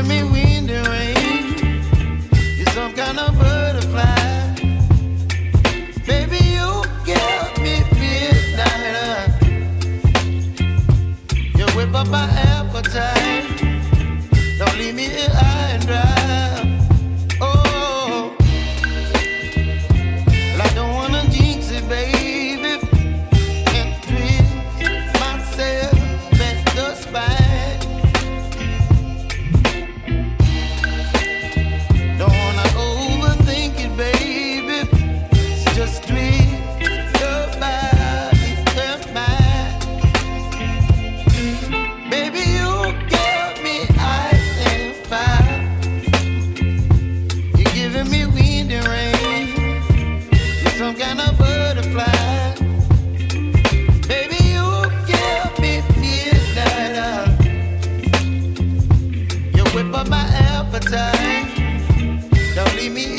giving me wind and rain. You're some kind of butterfly. Baby, you give me midnight. You whip up my appetite. Don't leave me here high and dry. Oh, well, I don't wanna jinx it, baby, and twist myself at the spine. Don't wanna overthink it, baby. It's just twist your body and mine. Baby, you give me ice and fire. You're giving me wind and rain. You're some kind of butterfly. Baby, you give me midnight. You whip up my appetite. Don't leave me